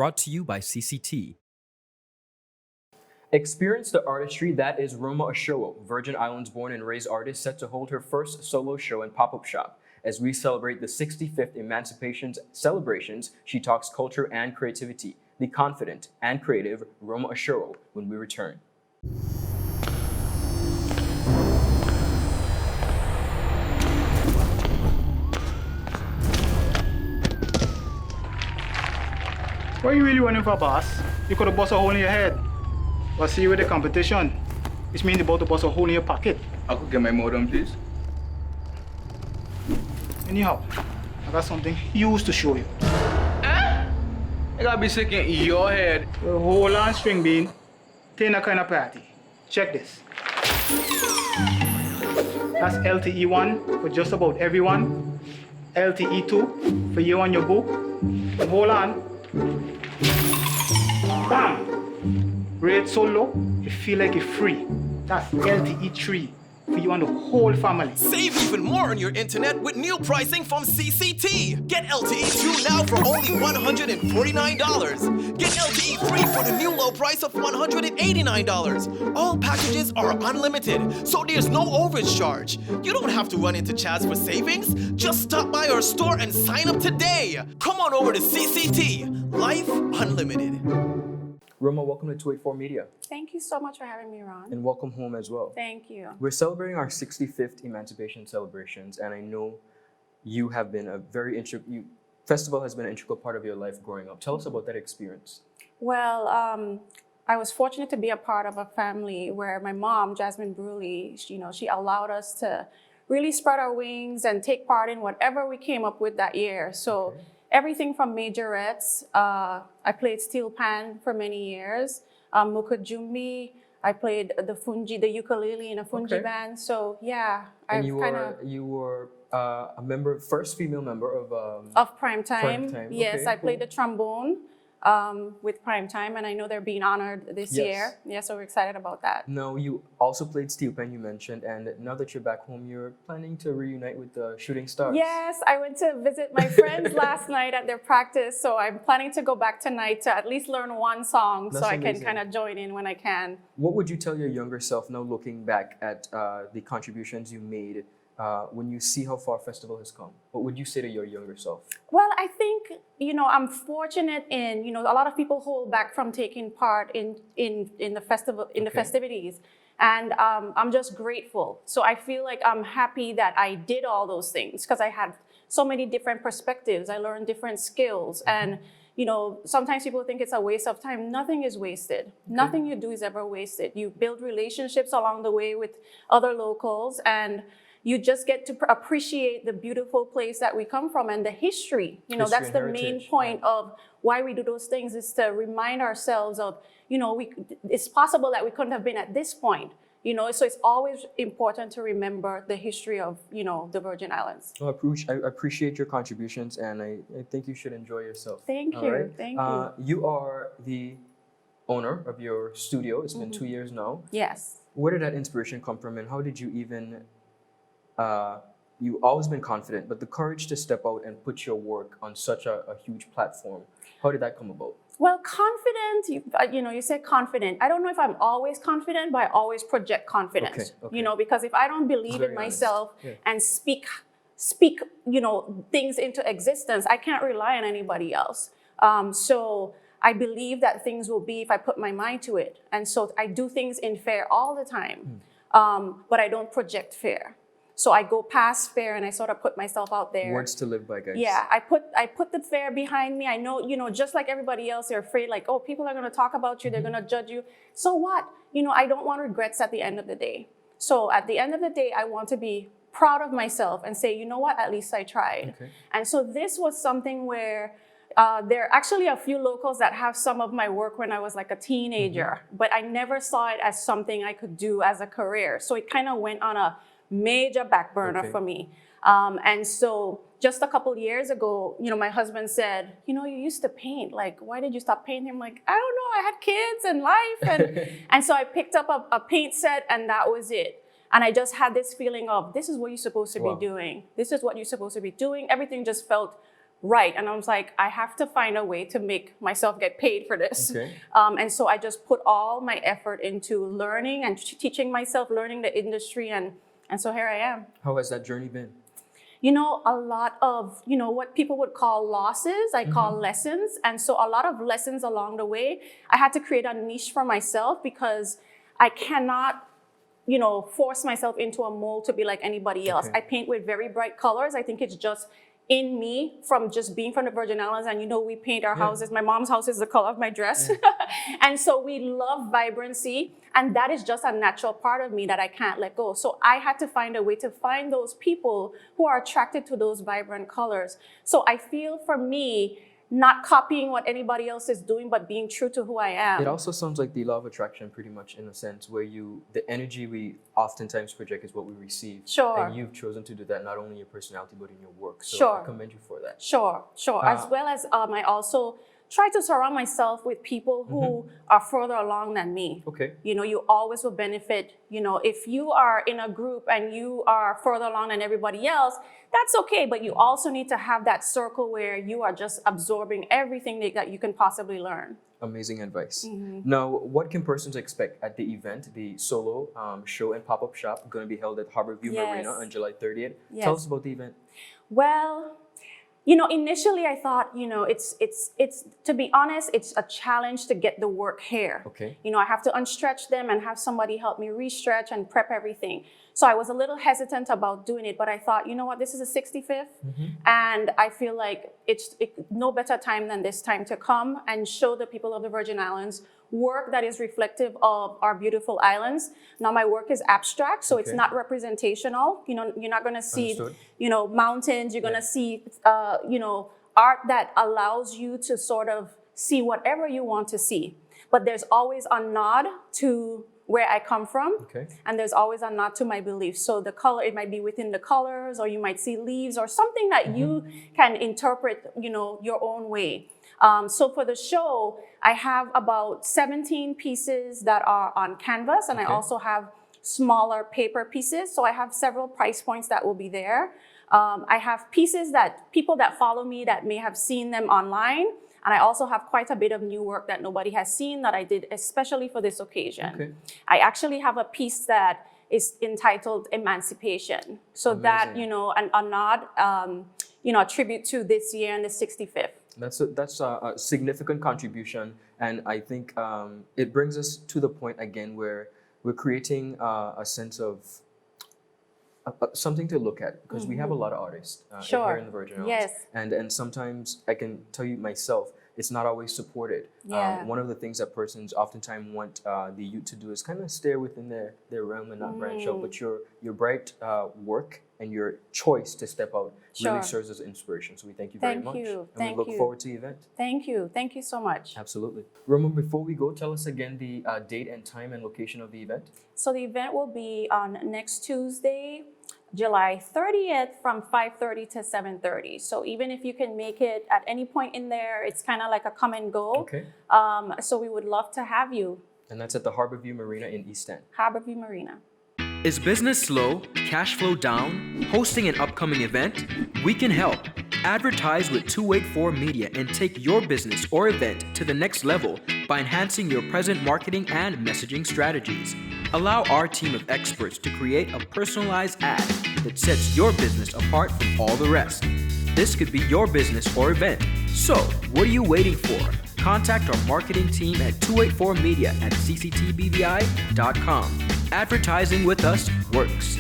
brought to you by CCT. Experience the artistry that is Roma Osowo, Virgin Islands born and raised artist set to hold her first solo show and pop-up shop. As we celebrate the 65th Emancipation celebrations, she talks culture and creativity. The confident and creative Roma Osowo when we return. What are you really running for, boss? You could have bust a hole in your head. But see with the competition, which means you're about to bust a hole in your pocket. I could get my modem, please. Anyhow, I got something huge to show you. I gotta be sick in your head. Well, hold on, string bean. Taking a kind of party. Check this. That's LTE1 for just about everyone. LTE2 for you and your boo. And hold on. Bam! Rate so low, you feel like you're free. That's LTE3 for you and the whole family. Save even more on your internet with new pricing from CCT. Get LTE 2 now for only $149. Get LTE 3 for the new low price of $189. All packages are unlimited, so there's no overage charge. You don't have to run into Chaz for savings. Just stop by our store and sign up today. Come on over to CCT. Life Unlimited. Roma, welcome to 284 Media. Thank you so much for having me, Ron. And welcome home as well. Thank you. We're celebrating our 65th Emancipation celebrations, and I know you have been festival has been an integral part of your life growing up. Tell us about that experience. Well, I was fortunate to be a part of a family where my mom, Jasmine Bruley, she allowed us to really spread our wings and take part in whatever we came up with that year. So. Okay. Everything from majorettes, I played steel pan for many years, mukajumbi, I played the ukulele in a fungi band. So yeah, you were a member, first female member of Primetime. Yes, okay, I played the trombone with Primetime, and I know they're being honored this year. Yeah, so we're excited about that. Now, you also played steel pan, you mentioned, and now that you're back home, you're planning to reunite with the Shooting Stars. Yes, I went to visit my friends last night at their practice, so I'm planning to go back tonight to at least learn one song. That's so amazing. I can kind of join in when I can. What would you tell your younger self now looking back at the contributions you made when you see how far festival has come? What would you say to your younger self? Well, I think, I'm fortunate in, a lot of people hold back from taking part in the festival, in the festivities. And I'm just grateful. So I feel like I'm happy that I did all those things because I had so many different perspectives. I learned different skills. And, sometimes people think it's a waste of time. Nothing is wasted. Okay. Nothing you do is ever wasted. You build relationships along the way with other locals, and you just get to appreciate the beautiful place that we come from and the history. That's the main point of why we do those things, is to remind ourselves of, it's possible that we couldn't have been at this point. So it's always important to remember the history of, the Virgin Islands. Well, I appreciate your contributions, and I think you should enjoy yourself. Thank you. Right? Thank you. You are the owner of your studio. It's been 2 years now. Yes. Where did that inspiration come from, and how did you even... you've always been confident, but the courage to step out and put your work on such a huge platform, how did that come about? Well, confident, you say confident. I don't know if I'm always confident, but I always project confidence, because if I don't believe in myself and speak, things into existence, I can't rely on anybody else. So I believe that things will be if I put my mind to it. And so I do things in fear all the time, but I don't project fear. So I go past fear and I sort of put myself out there. Words to live by, guys. Yeah, I put the fear behind me. I know, just like everybody else, you're afraid like, oh, people are going to talk about you. They're going to judge you. So what? I don't want regrets at the end of the day. So at the end of the day, I want to be proud of myself and say, you know what, at least I tried. Okay. And so this was something where there are actually a few locals that have some of my work when I was like a teenager, but I never saw it as something I could do as a career. So it kind of went on a major back burner for me. And so just a couple years ago, my husband said, you used to paint. Like, why did you stop painting? I'm like, I don't know. I had kids and life. And so I picked up a paint set, and that was it. And I just had this feeling of, this is what you're supposed to be doing. This is what you're supposed to be doing. Everything just felt right. And I was like, I have to find a way to make myself get paid for this. Okay. And so I just put all my effort into learning and teaching myself, learning the industry. And so here I am. How has that journey been? You know, a lot of, you know, what people would call losses, I call lessons. And so a lot of lessons along the way. I had to create a niche for myself because I cannot, you know, force myself into a mold to be like anybody else. Okay. I paint with very bright colors. I think it's just in me from just being from the Virgin Islands. And, you know, we paint our houses. My mom's house is the color of my dress. And so we love vibrancy. And that is just a natural part of me that I can't let go. So I had to find a way to find those people who are attracted to those vibrant colors. So I feel for me, not copying what anybody else is doing, but being true to who I am. It also sounds like the law of attraction, pretty much, in a sense, where the energy we oftentimes project is what we receive. Sure. And you've chosen to do that not only in your personality, but in your work. So Sure. I commend you for that. Sure. As well as I also try to surround myself with people who are further along than me. Okay. You know, you always will benefit. You know, if you are in a group and you are further along than everybody else, that's okay. But you also need to have that circle where you are just absorbing everything that you can possibly learn. Amazing advice. Now, what can persons expect at the event, the solo show and pop-up shop, going to be held at Harborview Yes. Marina on July 30th? Yes. Tell us about the event. Well, you know, initially I thought, you know, it's to be honest, it's a challenge to get the work here. Okay. You know, I have to unstretch them and have somebody help me re-stretch and prep everything. So I was a little hesitant about doing it, but I thought, you know what, this is a 65th, and I feel like it's no better time than this time to come and show the people of the Virgin Islands work that is reflective of our beautiful islands. Now my work is abstract, so it's Okay. not representational. You know, you're not going to see, Understood. you know, mountains. You're going to see, you know, art that allows you to sort of see whatever you want to see. But there's always a nod to where I come from. Okay. And there's always a nod to my beliefs. So the color, it might be within the colors, or you might see leaves or something that you can interpret, you know, your own way. So for the show, I have about 17 pieces that are on canvas, and I Okay. also have smaller paper pieces. So I have several price points that will be there. I have pieces that people that follow me that may have seen them online. And I also have quite a bit of new work that nobody has seen that I did especially for this occasion. Okay. I actually have a piece that is entitled Emancipation. So that, Amazing. you know, a nod, you know, a tribute to this year and the 65th. That's a significant contribution, and I think it brings us to the point again where we're creating a sense of something to look at, because we have a lot of artists Sure. here in the Virgin Islands. Yes. And sometimes I can tell you myself, it's not always supported. Yeah. One of the things that persons oftentimes want the youth to do is kind of stay within their realm and not branch out. But your bright work and your choice to step out really Sure. serves as inspiration. So we thank you very Thank much. you. And Thank we look you. forward to the event. Thank you. Thank you so much. Absolutely. Roma, before we go, tell us again the date and time and location of the event. So the event will be on next Tuesday, July 30th from 5:30 to 7:30. So even if you can make it at any point in there, it's kind of like a come and go. Okay. So we would love to have you. And that's at the Harborview Marina in East End. Harborview Marina. Is business slow? Cash flow down? Hosting an upcoming event? We can help. Advertise with 284 Media and take your business or event to the next level by enhancing your present marketing and messaging strategies. Allow our team of experts to create a personalized ad that sets your business apart from all the rest. This could be your business or event. So, what are you waiting for? Contact our marketing team at 284media@cctbvi.com. Advertising with us works.